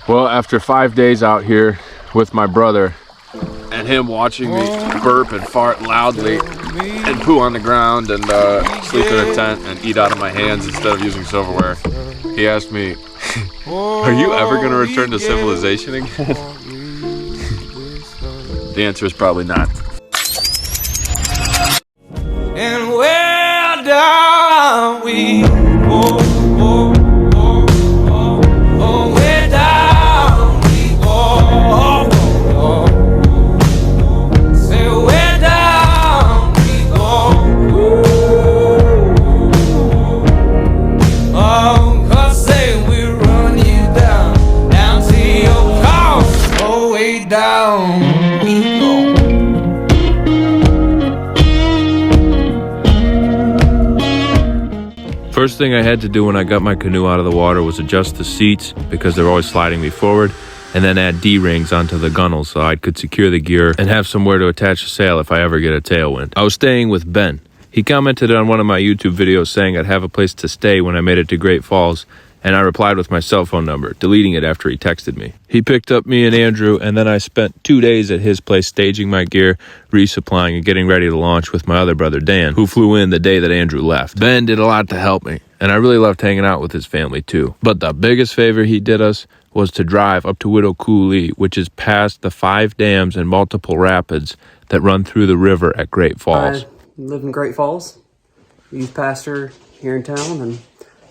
Well, after 5 days out here with my brother and him watching me burp and fart loudly and poo on the ground and sleep in a tent and eat out of my hands instead of using silverware, he asked me, are you ever going to return to civilization again? The answer is probably not. And where down we go, where down we go, say where down we go, oh, 'cause say we run you down to your cost, oh, way down we go. First thing I had to do when I got my canoe out of the water was adjust the seats because they're always sliding me forward, and then add D-rings onto the gunnels so I could secure the gear and have somewhere to attach a sail if I ever get a tailwind. I was staying with Ben. He commented on one of my YouTube videos saying I'd have a place to stay when I made it to Great Falls, and I replied with my cell phone number, deleting it after he texted me. He picked up me and Andrew, and then I spent 2 days at his place staging my gear, resupplying, and getting ready to launch with my other brother Dan, who flew in the day that Andrew left. Ben did a lot to help me, and I really loved hanging out with his family too. But the biggest favor he did us was to drive up to Widow Coulee, which is past the 5 dams and multiple rapids that run through the river at Great Falls. I live in Great Falls, youth pastor here in town, and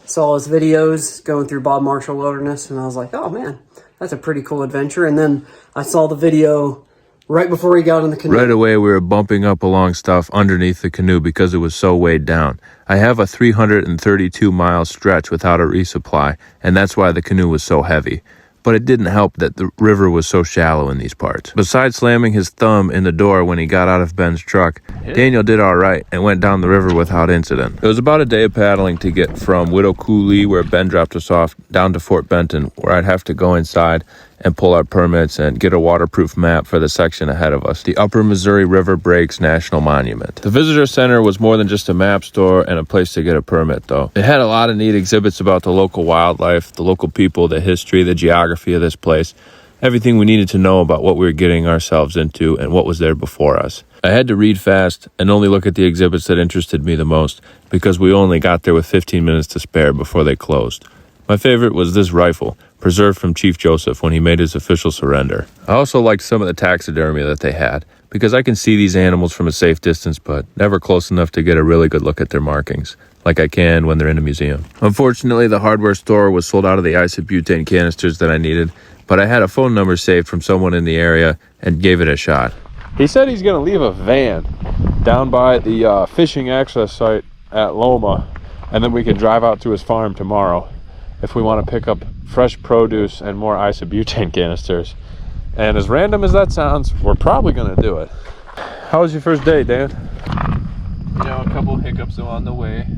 saw his videos going through Bob Marshall Wilderness, and I was like, oh man, that's a pretty cool adventure. And then I saw the video right before he got in the canoe. Right away, we were bumping up along stuff underneath the canoe because it was so weighed down. I have a 332-mile stretch without a resupply, and that's why the canoe was so heavy. But it didn't help that the river was so shallow in these parts. Besides slamming his thumb in the door when he got out of Ben's truck, Daniel did all right and went down the river without incident. It was about a day of paddling to get from Widow Coulee, where Ben dropped us off, down to Fort Benton, where I'd have to go inside and pull our permits and get a waterproof map for the section ahead of us, the Upper Missouri River Breaks National Monument. The visitor center was more than just a map store and a place to get a permit, though. It had a lot of neat exhibits about the local wildlife, the local people, the history, the geography of this place, everything we needed to know about what we were getting ourselves into and what was there before us. I had to read fast and only look at the exhibits that interested me the most because we only got there with 15 minutes to spare before they closed. My favorite was this rifle, preserved from Chief Joseph when he made his official surrender. I also liked some of the taxidermy that they had, because I can see these animals from a safe distance, but never close enough to get a really good look at their markings, like I can when they're in a museum. Unfortunately, the hardware store was sold out of the isobutane canisters that I needed, but I had a phone number saved from someone in the area and gave it a shot. He said he's going to leave a van down by the fishing access site at Loma, and then we can drive out to his farm tomorrow if we want to pick up fresh produce and more isobutane canisters. And as random as that sounds, we're probably going to do it. How was your first day, Dan? You know, a couple hiccups along the way.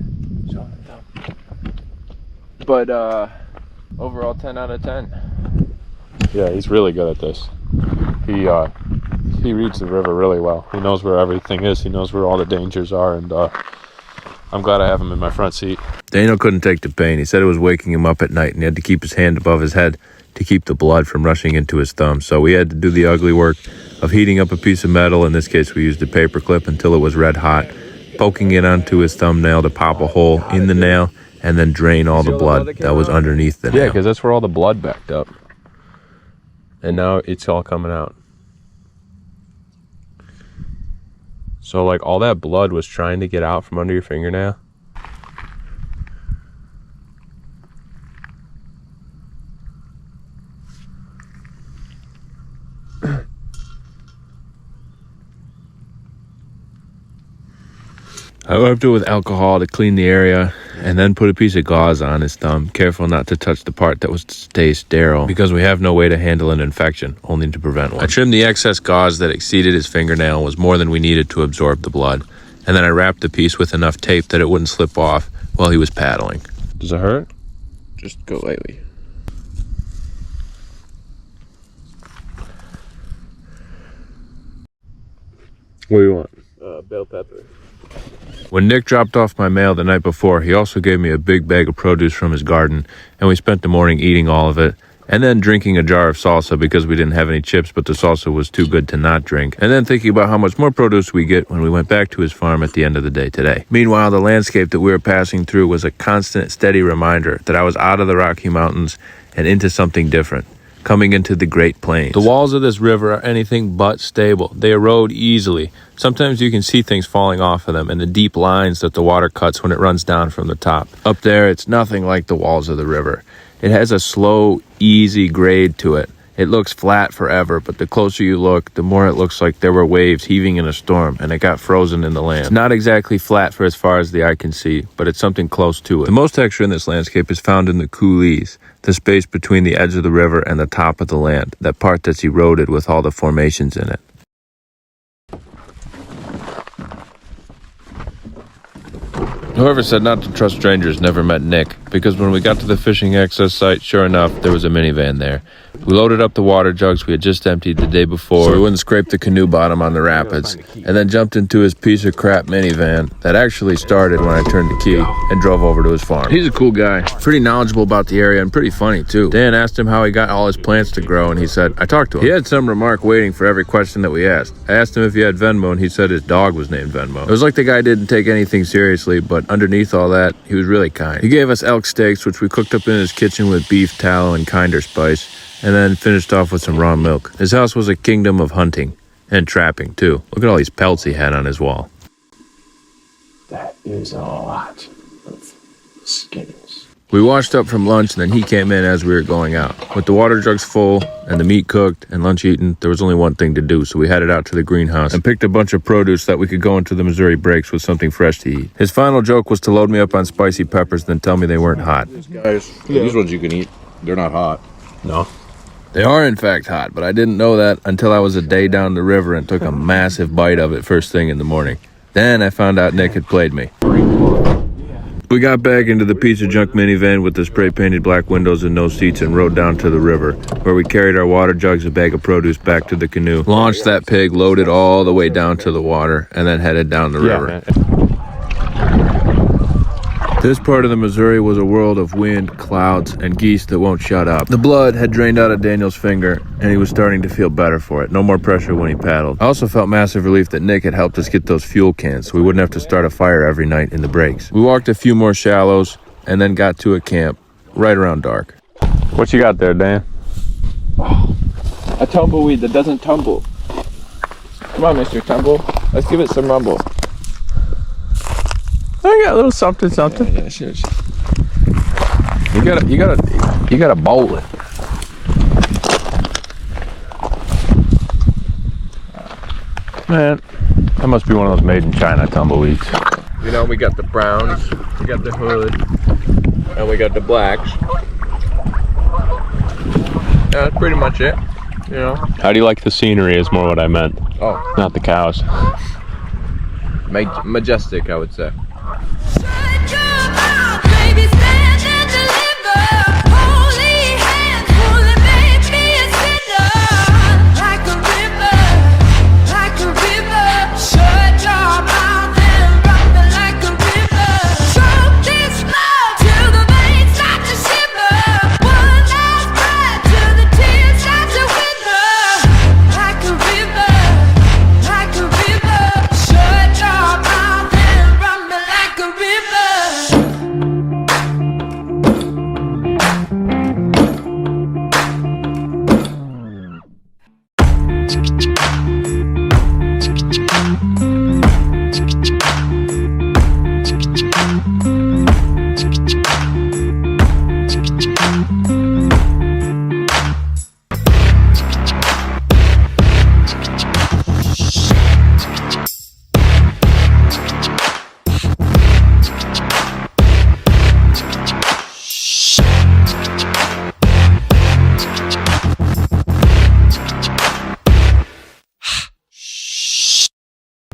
But overall 10 out of 10. Yeah, he's really good at this. He reads the river really well. He knows where everything is. He knows where all the dangers are, and I'm glad I have him in my front seat. Daniel couldn't take the pain. He said it was waking him up at night, and he had to keep his hand above his head to keep the blood from rushing into his thumb. So we had to do the ugly work of heating up a piece of metal. In this case, we used a paper clip until it was red hot, poking it onto his thumbnail to pop a hole in the nail, and then drain all the blood that was underneath the nail. Yeah, because that's where all the blood backed up. And now it's all coming out. So like all that blood was trying to get out from under your fingernail. I wiped it with alcohol to clean the area and then put a piece of gauze on his thumb, careful not to touch the part that was to stay sterile because we have no way to handle an infection, only to prevent one. I trimmed the excess gauze that exceeded his fingernail and was more than we needed to absorb the blood, and then I wrapped the piece with enough tape that it wouldn't slip off while he was paddling. Does it hurt? Just go lightly. What do you want? Bell pepper. When Nick dropped off my mail the night before, he also gave me a big bag of produce from his garden, and we spent the morning eating all of it And then drinking a jar of salsa because we didn't have any chips, but the salsa was too good to not drink. And then thinking about how much more produce we get when we went back to his farm at the end of the day today. Meanwhile, the landscape that we were passing through was a constant, steady reminder that I was out of the Rocky Mountains and into something different, coming into the Great Plains. The walls of this river are anything but stable. They erode easily. Sometimes you can see things falling off of them and the deep lines that the water cuts when it runs down from the top. Up there, it's nothing like the walls of the river. It has a slow, easy grade to it. It looks flat forever, but the closer you look, the more it looks like there were waves heaving in a storm and it got frozen in the land. It's not exactly flat for as far as the eye can see, but it's something close to it. The most texture in this landscape is found in the coulees, the space between the edge of the river and the top of the land, that part that's eroded with all the formations in it. Whoever said not to trust strangers never met Nick, because when we got to the fishing access site, sure enough, there was a minivan there. We loaded up the water jugs we had just emptied the day before, so we wouldn't scrape the canoe bottom on the rapids, and then jumped into his piece of crap minivan that actually started when I turned the key and drove over to his farm. He's a cool guy, pretty knowledgeable about the area and pretty funny too. Dan asked him how he got all his plants to grow, and he said, I talked to him. He had some remark waiting for every question that we asked. I asked him if he had Venmo, and he said his dog was named Venmo. It was like the guy didn't take anything seriously, but underneath all that, he was really kind. He gave us elk steaks, which we cooked up in his kitchen with beef tallow and kinder spice, and then finished off with some raw milk. His house was a kingdom of hunting and trapping too. Look at all these pelts he had on his wall. That is a lot of skins. We washed up from lunch, and then he came in as we were going out. With the water jugs full and the meat cooked and lunch eaten, there was only one thing to do, so we headed out to the greenhouse and picked a bunch of produce that we could go into the Missouri breaks with something fresh to eat. His final joke was to load me up on spicy peppers, then tell me they weren't hot. These ones you can eat. They're not hot. No. They are in fact hot, but I didn't know that until I was a day down the river and took a massive bite of it first thing in the morning. Then I found out Nick had played me. We got back into the piece of junk minivan with the spray-painted black windows and no seats and rode down to the river, where we carried our water jugs, a bag of produce back to the canoe, launched that pig, loaded all the way down to the water, and then headed down the river. Man. This part of the Missouri was a world of wind, clouds, and geese that won't shut up. The blood had drained out of Daniel's finger, and he was starting to feel better for it. No more pressure when he paddled. I also felt massive relief that Nick had helped us get those fuel cans, so we wouldn't have to start a fire every night in the breaks. We walked a few more shallows, and then got to a camp right around dark. What you got there, Dan? A tumbleweed that doesn't tumble. Come on, Mr. Tumble. Let's give it some rumble. I got a little something. Yeah, sure. You gotta bowl it. Man, that must be one of those made in China tumbleweeds. You know, we got the browns, we got the hood, and we got the blacks. Yeah, that's pretty much it. You know. How do you like the scenery is more what I meant. Oh, Not the cows. majestic, I would say.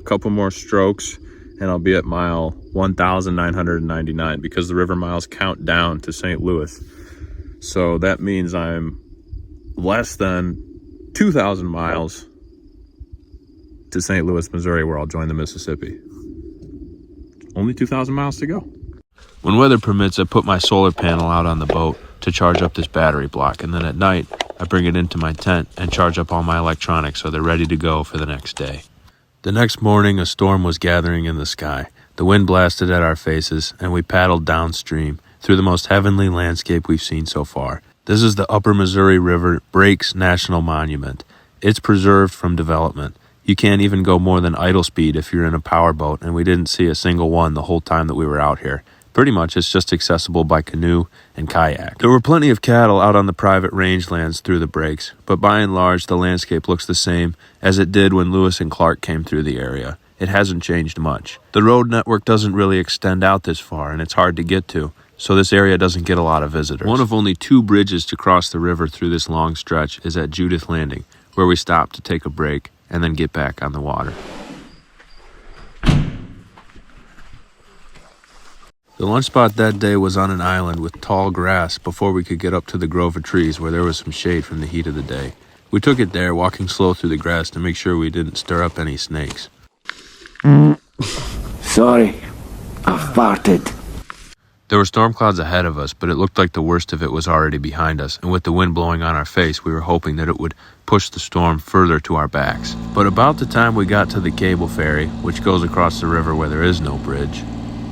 Couple more strokes and I'll be at mile 1,999 because the river miles count down to St. Louis. So that means I'm less than 2,000 miles to St. Louis, Missouri, where I'll join the Mississippi. Only 2,000 miles to go. When weather permits, I put my solar panel out on the boat, to charge up this battery block, and then at night I bring it into my tent and charge up all my electronics so they're ready to go for the next day. The next morning, a storm was gathering in the sky. The wind blasted at our faces, and we paddled downstream through the most heavenly landscape we've seen so far. This is the Upper Missouri River Breaks National Monument. It's preserved from development. You can't even go more than idle speed if you're in a powerboat, and we didn't see a single one the whole time that we were out here. Pretty much, it's just accessible by canoe and kayak. There were plenty of cattle out on the private rangelands through the breaks, but by and large, the landscape looks the same as it did when Lewis and Clark came through the area. It hasn't changed much. The road network doesn't really extend out this far, and it's hard to get to, so this area doesn't get a lot of visitors. One of only 2 bridges to cross the river through this long stretch is at Judith Landing, where we stop to take a break and then get back on the water. The lunch spot that day was on an island with tall grass before we could get up to the grove of trees where there was some shade from the heat of the day. We took it there, walking slow through the grass to make sure we didn't stir up any snakes. Sorry, I farted. There were storm clouds ahead of us, but it looked like the worst of it was already behind us, and with the wind blowing on our face, we were hoping that it would push the storm further to our backs. But about the time we got to the cable ferry, which goes across the river where there is no bridge,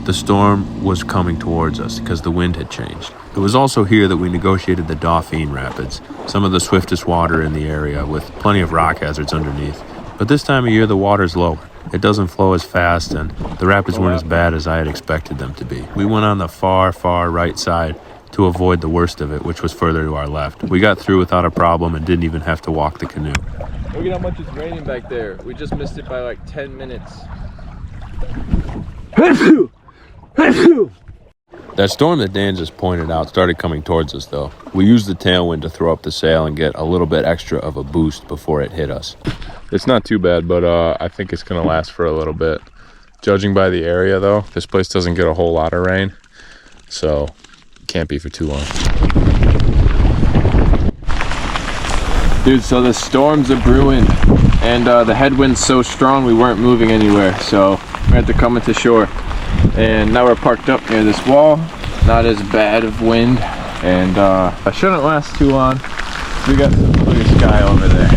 the storm was coming towards us because the wind had changed. It was also here that we negotiated the Dauphine Rapids, some of the swiftest water in the area with plenty of rock hazards underneath. But this time of year the water's lower. It doesn't flow as fast and the rapids weren't as bad as I had expected them to be. We went on the far right side to avoid the worst of it, which was further to our left. We got through without a problem and didn't even have to walk the canoe. Look at how much it's raining back there. We just missed it by like 10 minutes. That storm that Dan just pointed out started coming towards us, though. We used the tailwind to throw up the sail and get a little bit extra of a boost before it hit us. It's not too bad, but I think it's going to last for a little bit. Judging by the area, though, this place doesn't get a whole lot of rain, so it can't be for too long. Dude, so the storms are brewing, and the headwind's so strong we weren't moving anywhere, so we had to come into shore. And now we're parked up near this wall, not as bad of wind, and it shouldn't last too long. We got some clear sky over there.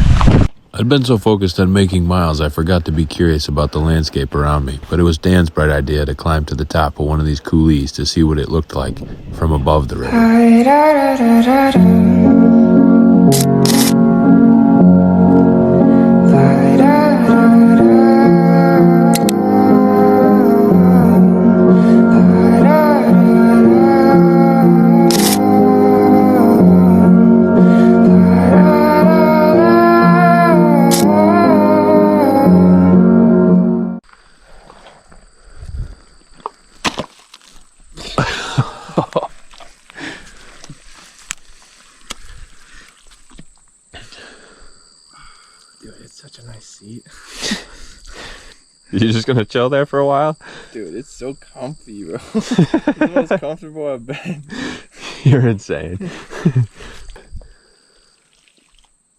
I'd been so focused on making miles I forgot to be curious about the landscape around me, but it was Dan's bright idea to climb to the top of one of these coulees to see what it looked like from above the river. Dude, it's such a nice seat. You just going to chill there for a while? Dude, it's so comfy, bro. It's the most comfortable I've been. You're insane.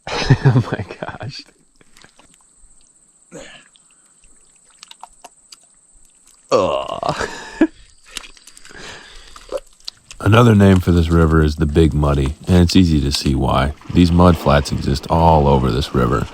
Oh my gosh. Another name for this river is the Big Muddy, and it's easy to see why. These mud flats exist all over this river,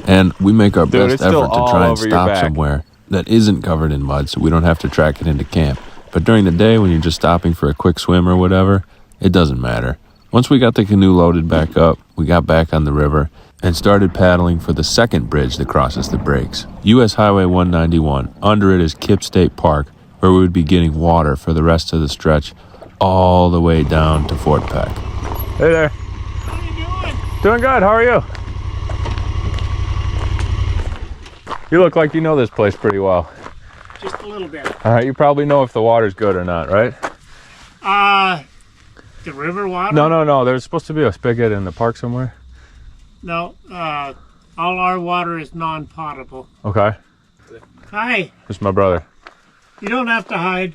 and we make our best effort to try and stop somewhere that isn't covered in mud so we don't have to track it into camp. But during the day when you're just stopping for a quick swim or whatever, it doesn't matter. Once we got the canoe loaded back up, we got back on the river and started paddling for the second bridge that crosses the breaks. US Highway 191. Under it is Kip State Park, where we would be getting water for the rest of the stretch all the way down to Fort Peck. Hey there. How are you doing? Doing good. How are you? You look like you know this place pretty well. Just a little bit. All right, you probably know if the water's good or not, right? The river water? No. There's supposed to be a spigot in the park somewhere. No, all our water is non-potable. Okay. Hi. This is my brother. You don't have to hide.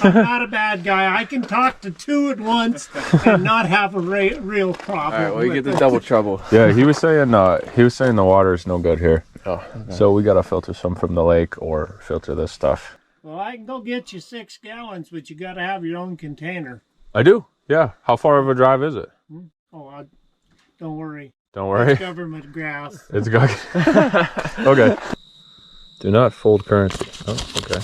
I'm not a bad guy. I can talk to two at once and not have a real problem. Alright, well, you get the double trouble. Yeah, he was saying the water is no good here. Oh, okay. So we gotta filter some from the lake or filter this stuff. Well, I can go get you 6 gallons, but you got to have your own container. I do. Yeah. How far of a drive is it? Oh, don't worry. Don't worry. It's government grass. It's good. Okay. Do not fold currency. Oh, okay.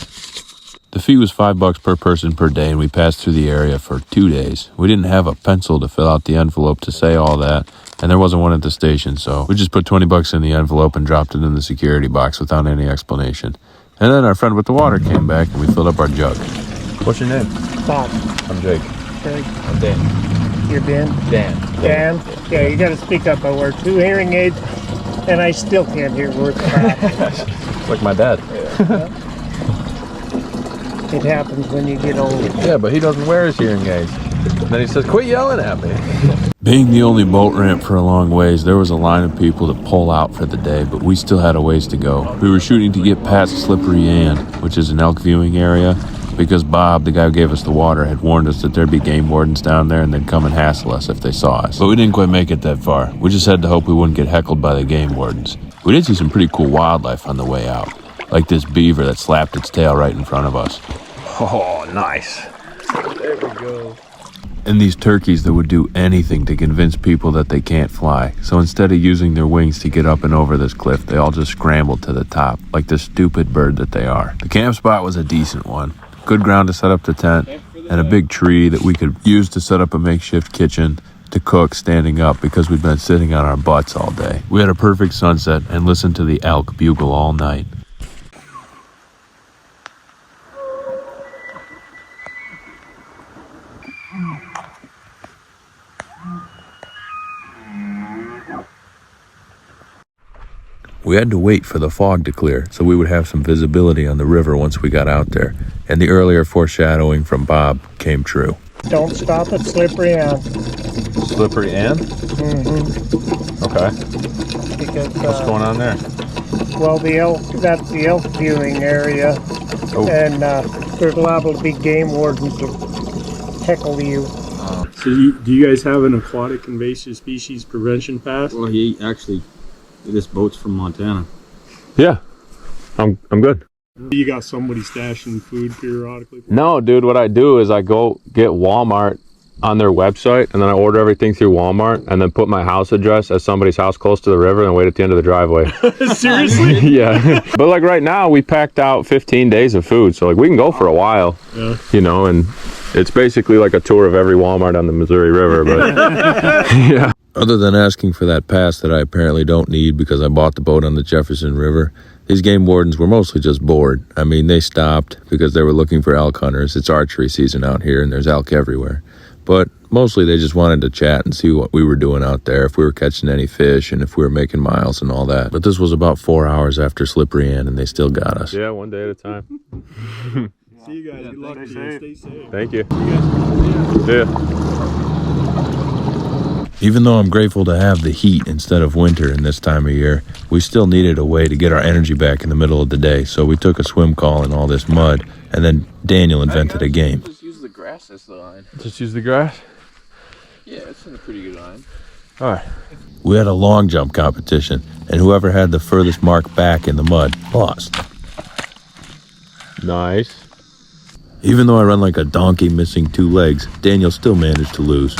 The fee was $5 per person per day, and we passed through the area for 2 days. We didn't have a pencil to fill out the envelope to say all that, and there wasn't one at the station, so we just put $20 in the envelope and dropped it in the security box without any explanation. And then our friend with the water came back, and we filled up our jug. What's your name? Bob. I'm Jake. Okay. I'm Dan. You're Ben? Dan. Dan? Yeah, you got to speak up. I wear 2 hearing aids, and I still can't hear worth crap. Like my dad. It happens when you get old. Yeah, but he doesn't wear his hearing aids. And then he says, quit yelling at me. Being the only boat ramp for a long ways, there was a line of people to pull out for the day, but we still had a ways to go. We were shooting to get past Slippery End, which is an elk viewing area, because Bob, the guy who gave us the water, had warned us that there'd be game wardens down there and they'd come and hassle us if they saw us. But we didn't quite make it that far. We just had to hope we wouldn't get heckled by the game wardens. We did see some pretty cool wildlife on the way out, like this beaver that slapped its tail right in front of us. Oh, nice. There we go. And these turkeys that would do anything to convince people that they can't fly. So instead of using their wings to get up and over this cliff, they all just scrambled to the top, like the stupid bird that they are. The camp spot was a decent one. Good ground to set up the tent, and a big tree that we could use to set up a makeshift kitchen to cook standing up because we'd been sitting on our butts all day. We had a perfect sunset and listened to the elk bugle all night. We had to wait for the fog to clear so we would have some visibility on the river once we got out there, and the earlier foreshadowing from Bob came true. Don't stop at Slippery End. Slippery End? Mm-hmm. Okay. Because, What's going on there? Well, that's the elk viewing area, and there's liable to be game wardens to heckle you. So do you guys have an aquatic invasive species prevention pass? Well, this boat's from Montana. Yeah. I'm good. You got somebody stashing food periodically? No, dude, what I do is I go get Walmart on their website, and then I order everything through Walmart, and then put my house address as somebody's house close to the river and wait at the end of the driveway. Seriously? Yeah. But like right now, we packed out 15 days of food, so like we can go for a while, you know, and it's basically like a tour of every Walmart on the Missouri River, but yeah. Other than asking for that pass that I apparently don't need because I bought the boat on the Jefferson River, these game wardens were mostly just bored. I mean, they stopped because they were looking for elk hunters. It's archery season out here, and there's elk everywhere. But mostly they just wanted to chat and see what we were doing out there, if we were catching any fish, and if we were making miles and all that. But this was about 4 hours after Slippery End, and they still got us. Yeah, one day at a time. See you guys. Good luck to you. Stay safe. Thank you. Yeah. Even though I'm grateful to have the heat instead of winter in this time of year, we still needed a way to get our energy back in the middle of the day, so we took a swim call in all this mud, and then Daniel invented a game. Just use the grass as the line. Just use the grass? Yeah, it's in a pretty good line. All right. We had a long jump competition, and whoever had the furthest mark back in the mud lost. Nice. Even though I run like a donkey missing 2 legs, Daniel still managed to lose.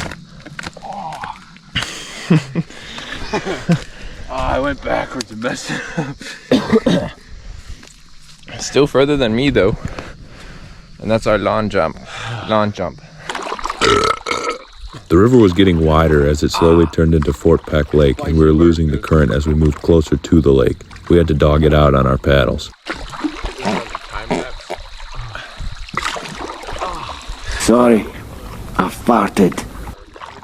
I went backwards and messed it up. Still further than me though. And that's our lawn jump. The river was getting wider as it slowly turned into Fort Peck Lake, and we were losing the current as we moved closer to the lake. We had to dog it out on our paddles. Sorry, I farted.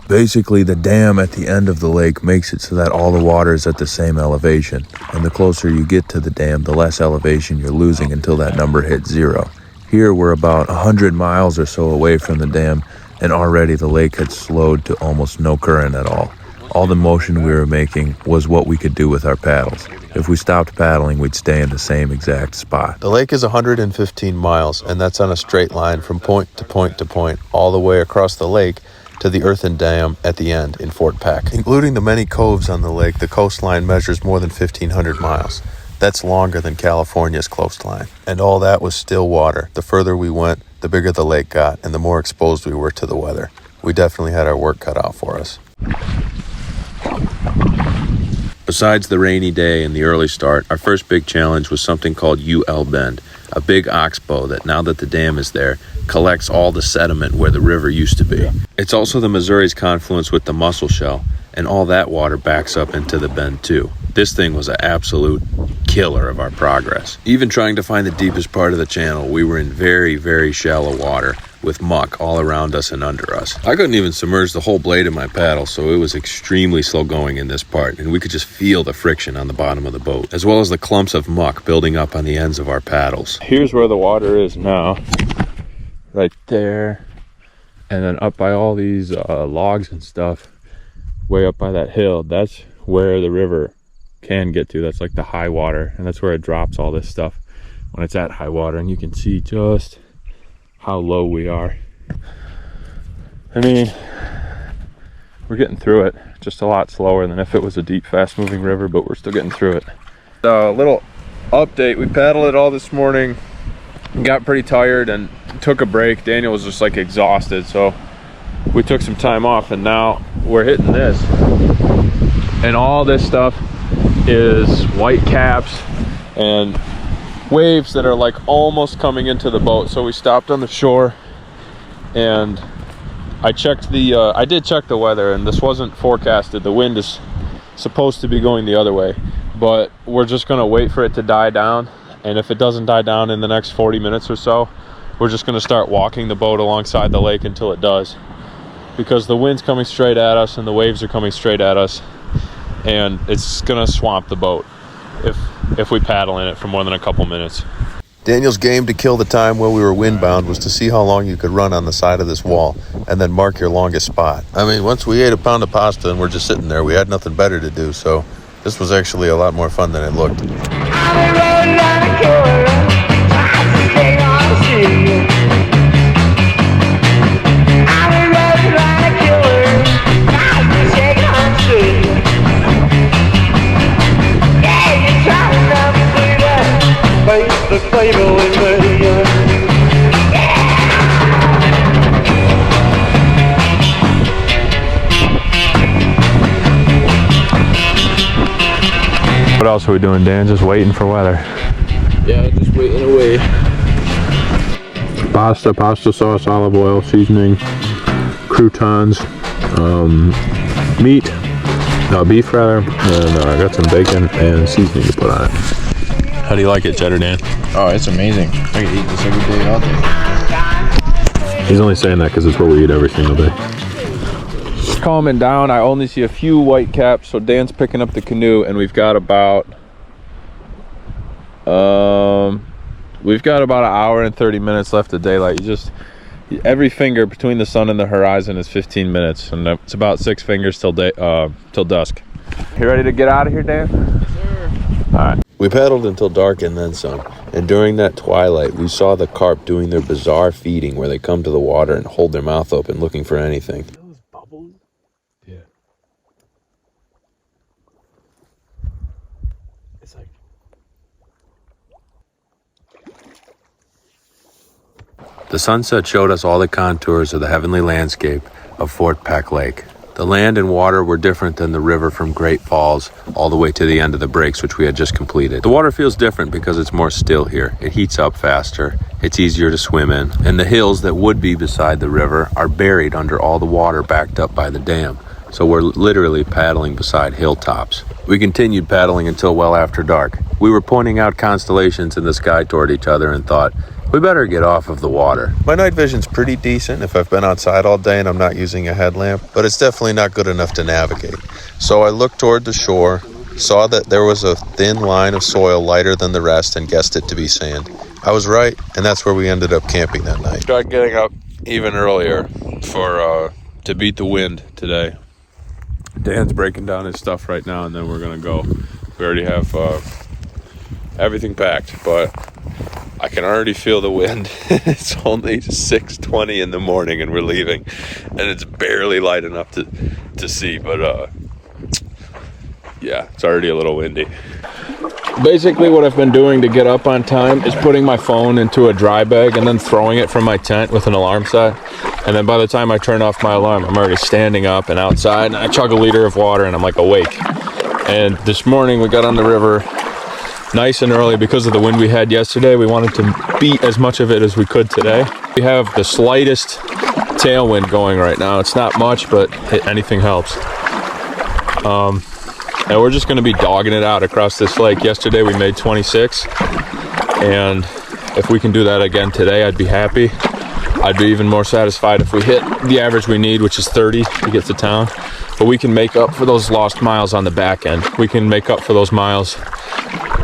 Basically, the dam at the end of the lake makes it so that all the water is at the same elevation, and the closer you get to the dam, the less elevation you're losing until that number hits 0. Here, we're about 100 miles or so away from the dam, and already the lake had slowed to almost no current at all. All the motion we were making was what we could do with our paddles. If we stopped paddling, we'd stay in the same exact spot. The lake is 115 miles, and that's on a straight line from point to point to point, all the way across the lake to the earthen dam at the end in Fort Peck. Including the many coves on the lake, the coastline measures more than 1,500 miles. That's longer than California's coastline. And all that was still water. The further we went, the bigger the lake got, and the more exposed we were to the weather. we definitely had our work cut out for us. Besides the rainy day and the early start, our first big challenge was something called UL Bend, a big oxbow that, now that the dam is there, collects all the sediment where the river used to be. It's also the Missouri's confluence with the Musselshell, and all that water backs up into the bend too. This thing was an absolute killer of our progress. Even trying to find the deepest part of the channel, we were in very, very shallow water with muck all around us and under us. I couldn't even submerge the whole blade in my paddle, so it was extremely slow going in this part, and we could just feel the friction on the bottom of the boat, as well as the clumps of muck building up on the ends of our paddles. Here's where the water is now, right there, and then up by all these logs and stuff, way up by that hill, that's where the river can get to. That's like the high water, and that's where it drops all this stuff when it's at high water, and you can see just how low we are. I mean, we're getting through it, just a lot slower than if it was a deep, fast-moving river, but we're still getting through it. A little update, we paddled it all this morning, got pretty tired and took a break. Daniel was just like exhausted, so we took some time off, and now we're hitting this. And all this stuff is white caps and waves that are like almost coming into the boat. So we stopped on the shore, and I did check the weather, and this wasn't forecasted. The wind is supposed to be going the other way, but we're just gonna wait for it to die down, and if it doesn't die down in the next 40 minutes or so, we're just gonna start walking the boat alongside the lake until it does, because the wind's coming straight at us and the waves are coming straight at us, and it's gonna swamp the boat if we paddle in it for more than a couple minutes. Daniel's game to kill the time while we were windbound was to see how long you could run on the side of this wall and then mark your longest spot. I mean, once we ate a pound of pasta and we're just sitting there, we had nothing better to do, so this was actually a lot more fun than it looked. What else are we doing, Dan? Just waiting for weather. Yeah, just waiting away. Pasta sauce, olive oil, seasoning, croutons, meat, beef rather, and I got some bacon and seasoning to put on it. How do you like it, Cheddar Dan? Oh, it's amazing. I could eat this every day, all day. He's only saying that because it's what we eat every single day. It's calming down. I only see a few white caps, so Dan's picking up the canoe, and we've got about an hour and 30 minutes left of daylight. Every finger between the sun and the horizon is 15 minutes, and it's about 6 fingers till dusk. You ready to get out of here, Dan? Yes, sir. All right. We paddled until dark and then some, and during that twilight we saw the carp doing their bizarre feeding where they come to the water and hold their mouth open looking for anything. Those bubbles? Yeah. It's like... The sunset showed us all the contours of the heavenly landscape of Fort Peck Lake. The land and water were different than the river from Great Falls all the way to the end of the breaks, which we had just completed. The water feels different because it's more still here. It heats up faster, it's easier to swim in, and the hills that would be beside the river are buried under all the water backed up by the dam. So we're literally paddling beside hilltops. We continued paddling until well after dark. We were pointing out constellations in the sky toward each other and thought, we better get off of the water. My night vision's pretty decent if I've been outside all day and I'm not using a headlamp, but it's definitely not good enough to navigate. So I looked toward the shore, saw that there was a thin line of soil lighter than the rest, and guessed it to be sand. I was right, and that's where we ended up camping that night. Tried getting up even earlier to beat the wind today. Dan's breaking down his stuff right now, and then we're gonna go. We already have everything packed, but I can already feel the wind. It's only 6:20 in the morning and we're leaving, and it's barely light enough to see, but yeah, it's already a little windy. Basically what I've been doing to get up on time is putting my phone into a dry bag and then throwing it from my tent with an alarm set. And then by the time I turn off my alarm, I'm already standing up and outside, and I chug a liter of water and I'm like awake. And this morning we got on the river nice and early because of the wind we had yesterday. We wanted to beat as much of it as we could today. We have the slightest tailwind going right now. It's not much, but anything helps. And we're just gonna be dogging it out across this lake. Yesterday we made 26, and if we can do that again today, I'd be happy. I'd be even more satisfied if we hit the average we need, which is 30 to get to town. But we can make up for those lost miles on the back end. We can make up for those miles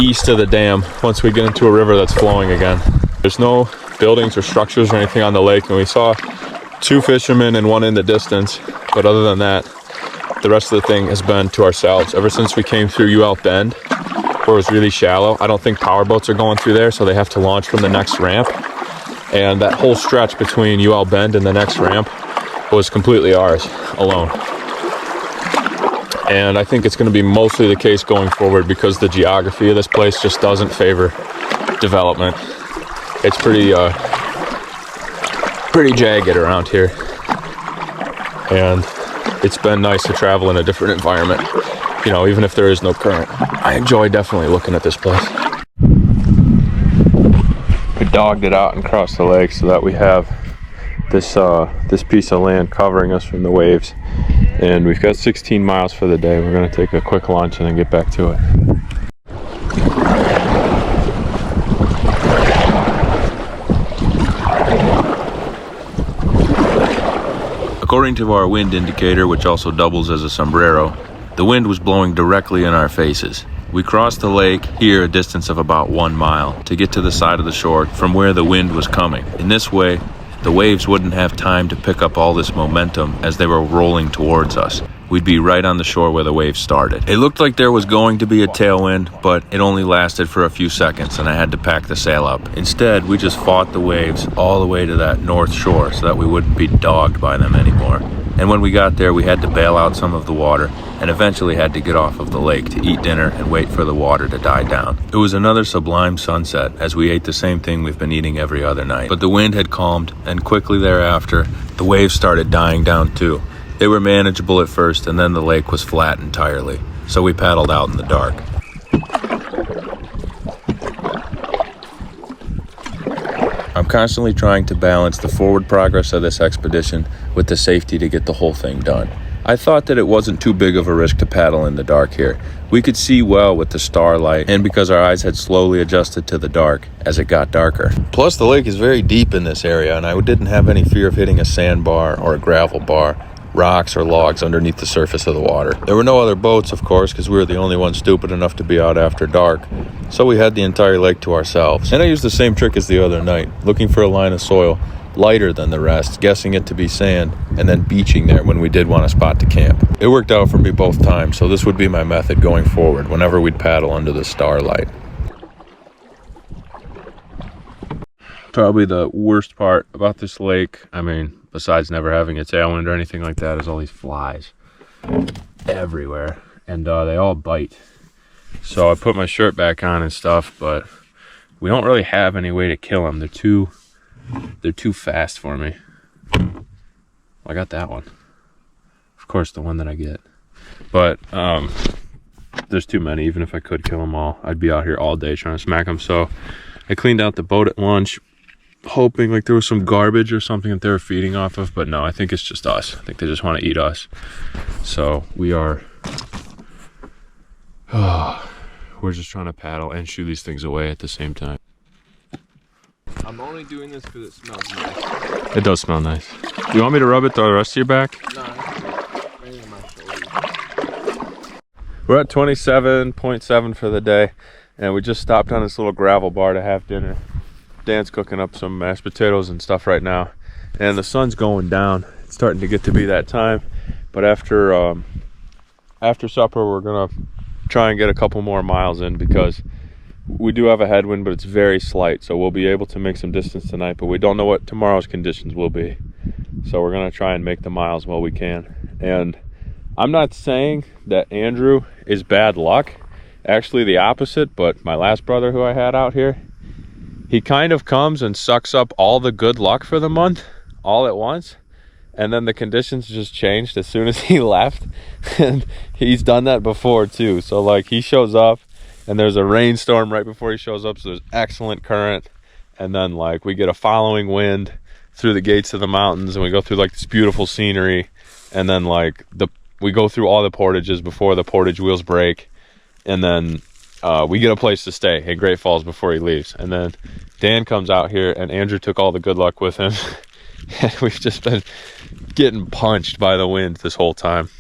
east of the dam once we get into a river that's flowing again. There's no buildings or structures or anything on the lake, and we saw 2 fishermen and 1 in the distance. But other than that, the rest of the thing has been to ourselves. Ever since we came through UL Bend, where it was really shallow, I don't think power boats are going through there, so they have to launch from the next ramp. And that whole stretch between UL Bend and the next ramp was completely ours, alone. And I think it's going to be mostly the case going forward because the geography of this place just doesn't favor development. It's pretty jagged around here. And it's been nice to travel in a different environment, you know, even if there is no current. I enjoy definitely looking at this place. We dogged it out and crossed the lake so that we have this this piece of land covering us from the waves, and we've got 16 miles for the day. We're going to take a quick lunch and then get back to it. According to our wind indicator, which also doubles as a sombrero, the wind was blowing directly in our faces. We crossed the lake here a distance of about 1 mile to get to the side of the shore from where the wind was coming. In this way, the waves wouldn't have time to pick up all this momentum as they were rolling towards us. We'd be right on the shore where the waves started. It looked like there was going to be a tailwind, but it only lasted for a few seconds and I had to pack the sail up. Instead, we just fought the waves all the way to that north shore so that we wouldn't be dogged by them anymore. And when we got there, we had to bail out some of the water and eventually had to get off of the lake to eat dinner and wait for the water to die down. It was another sublime sunset as we ate the same thing we've been eating every other night. But the wind had calmed, and quickly thereafter, the waves started dying down too. They were manageable at first, and then the lake was flat entirely, so we paddled out in the dark. I'm constantly trying to balance the forward progress of this expedition with the safety to get the whole thing done. I thought that it wasn't too big of a risk to paddle in the dark here. We could see well with the starlight, and because our eyes had slowly adjusted to the dark as it got darker. Plus, the lake is very deep in this area, and I didn't have any fear of hitting a sandbar or a gravel bar, rocks or logs underneath the surface of the water. There were no other boats, of course, because we were the only ones stupid enough to be out after dark, so we had the entire lake to ourselves. And I used the same trick as the other night, looking for a line of soil lighter than the rest, guessing it to be sand, and then beaching there when we did want a spot to camp. It worked out for me both times, so this would be my method going forward whenever we'd paddle under the starlight. Probably the worst part about this lake, I mean, besides never having a tailwind or anything like that, is all these flies everywhere, and they all bite. So I put my shirt back on and stuff, but we don't really have any way to kill them. They're too fast for me. I got that one. Of course, the one that I get. But there's too many. Even if I could kill them all, I'd be out here all day trying to smack them. So I cleaned out the boat at lunch, hoping like there was some garbage or something that they were feeding off of. But no, I think it's just us. I think they just want to eat us. So we are... we're just trying to paddle and shoo these things away at the same time. I'm only doing this because it smells nice. It does smell nice. Do you want me to rub it the rest of your back? No, right on my shoulder. We're at 27.7 for the day, and we just stopped on this little gravel bar to have dinner. Dan's cooking up some mashed potatoes and stuff right now, and the sun's going down. It's starting to get to be that time, but after supper, we're gonna try and get a couple more miles in because we do have a headwind, but it's very slight, so we'll be able to make some distance tonight, but we don't know what tomorrow's conditions will be. So we're gonna try and make the miles while we can. And I'm not saying that Andrew is bad luck, actually the opposite, but my last brother who I had out here, he kind of comes and sucks up all the good luck for the month all at once. and then the conditions just changed as soon as he left. And he's done that before too. So like he shows up and there's a rainstorm right before he shows up, so there's excellent current, and then like we get a following wind through the gates of the mountains, and we go through like this beautiful scenery, and then like we go through all the portages before the portage wheels break, and then we get a place to stay in Great Falls before he leaves. And then Dan comes out here, and Andrew took all the good luck with him. And we've just been getting punched by the wind this whole time.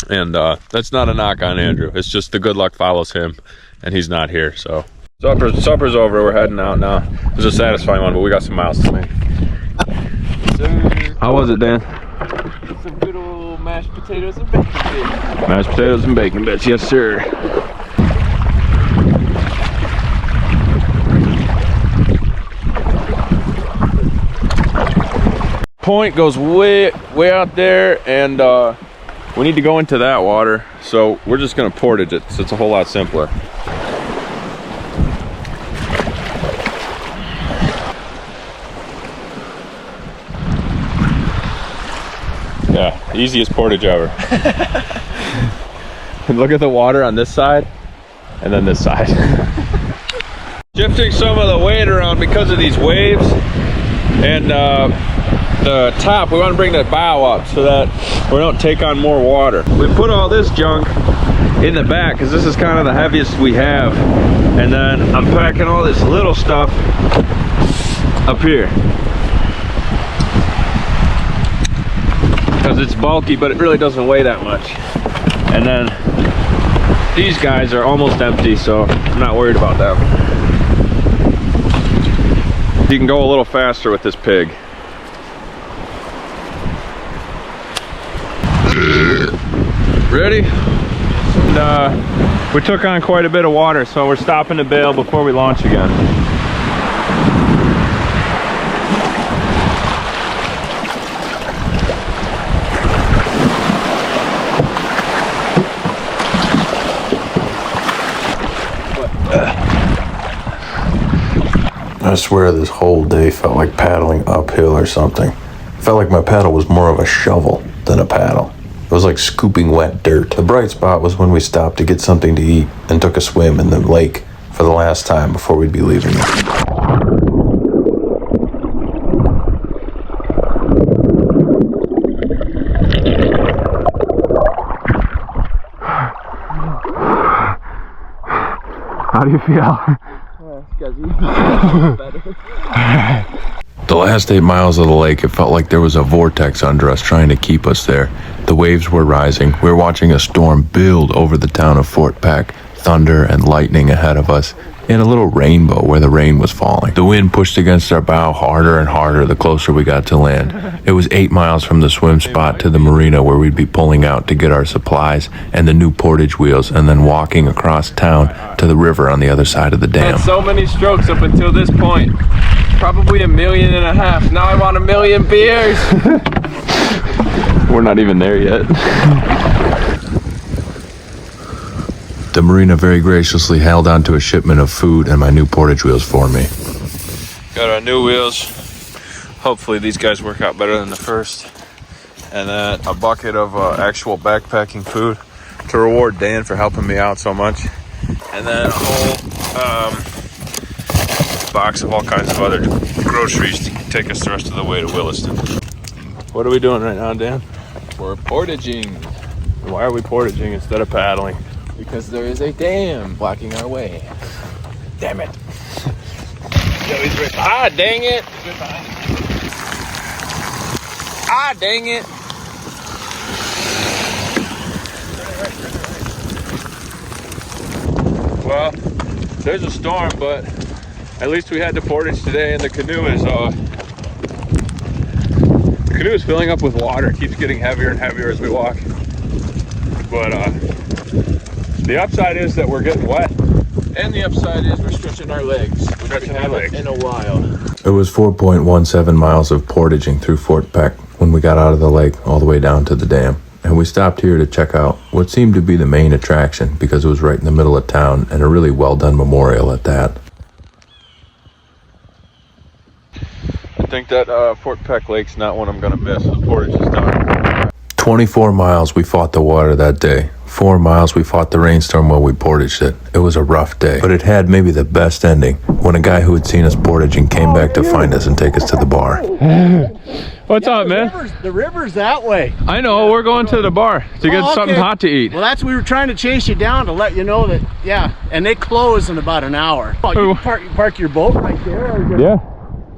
And that's not a knock on Andrew. It's just the good luck follows him, and he's not here. So supper's over. We're heading out now. It was a satisfying one, but we got some miles to make. How was it, Dan? Some good old mashed potatoes and bacon bits. Mashed potatoes and bacon bits, yes sir. Point goes way out there, and we need to go into that water, so we're just gonna portage it, so it's a whole lot simpler. Yeah, easiest portage ever. And look at the water on this side, and then this side. Shifting some of the weight around because of these waves, and the top, we want to bring the bow up so that we don't take on more water. We put all this junk in the back because this is kind of the heaviest we have, and then I'm packing all this little stuff up here because it's bulky, but it really doesn't weigh that much. And then these guys are almost empty, so I'm not worried about them. You can go a little faster with this pig. Ready? And we took on quite a bit of water, so we're stopping to bail before we launch again. I swear this whole day felt like paddling uphill or something. It felt like my paddle was more of a shovel than a paddle. It was like scooping wet dirt. The bright spot was when we stopped to get something to eat and took a swim in the lake for the last time before we'd be leaving. How do you feel? The last 8 miles of the lake, it felt like there was a vortex under us trying to keep us there. The waves were rising. We were watching a storm build over the town of Fort Peck, thunder and lightning ahead of us, and a little rainbow where the rain was falling. The wind pushed against our bow harder and harder the closer we got to land. It was 8 miles from the swim spot to the marina where we'd be pulling out to get our supplies and the new portage wheels, and then walking across town to the river on the other side of the dam. Had so many strokes up until this point. Probably 1.5 million. Now I want 1 million beers. We're not even there yet. The marina very graciously held onto a shipment of food and my new portage wheels for me. Got our new wheels. Hopefully these guys work out better than the first. And then a bucket of actual backpacking food to reward Dan for helping me out so much. And then a whole box of all kinds of other groceries to take us the rest of the way to Williston. What are we doing right now, Dan? We're portaging. Why are we portaging instead of paddling? Because there is a dam blocking our way. Damn it. Ah, dang it. Ah, dang it. Well, there's a storm, but at least we had to portage today, and the canoe is filling up with water. It keeps getting heavier and heavier as we walk. But the upside is that we're getting wet. And the upside is we're stretching our legs. Stretching our legs. In a while. It was 4.17 miles of portaging through Fort Peck when we got out of the lake all the way down to the dam. And we stopped here to check out what seemed to be the main attraction because it was right in the middle of town and a really well done memorial at that. I think that Fort Peck Lake's not one I'm gonna miss. The portage is done. 24 miles we fought the water that day. 4 miles we fought the rainstorm while we portaged it. It was a rough day, but it had maybe the best ending when a guy who had seen us portaging came back to find us and take us to the bar. What's up, man? The river's that way. I know, we're going to the bar to get something hot to eat. Well, that's, we were trying to chase you down to let you know that, yeah, and they close in about an hour. You park your boat right there. Or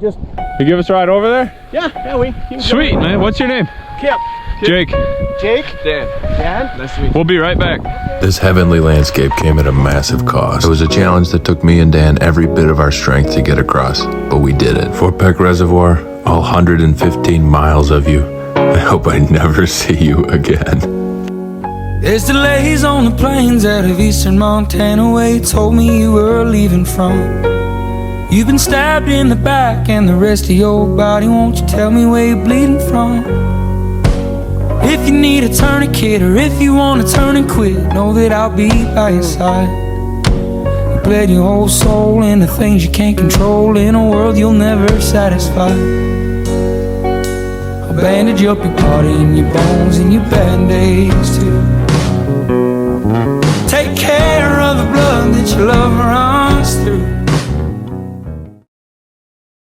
just You give us a ride over there? Yeah, we Sweet, man. What's your name? Kip. Jake. Jake? Dan. Dan? Nice to meet you. We'll be right back. This heavenly landscape came at a massive cost. It was a challenge that took me and Dan every bit of our strength to get across, but we did it. Fort Peck Reservoir, all 115 miles of you. I hope I never see you again. There's delays on the plains out of eastern Montana where you told me you were leaving from. You've been stabbed in the back and the rest of your body. Won't you tell me where you're bleeding from? If you need a tourniquet or if you want to turn and quit, know that I'll be by your side. You bled your whole soul into things you can't control in a world you'll never satisfy. I'll bandage up your body and your bones and your band-aids too. Take care of the blood that you love around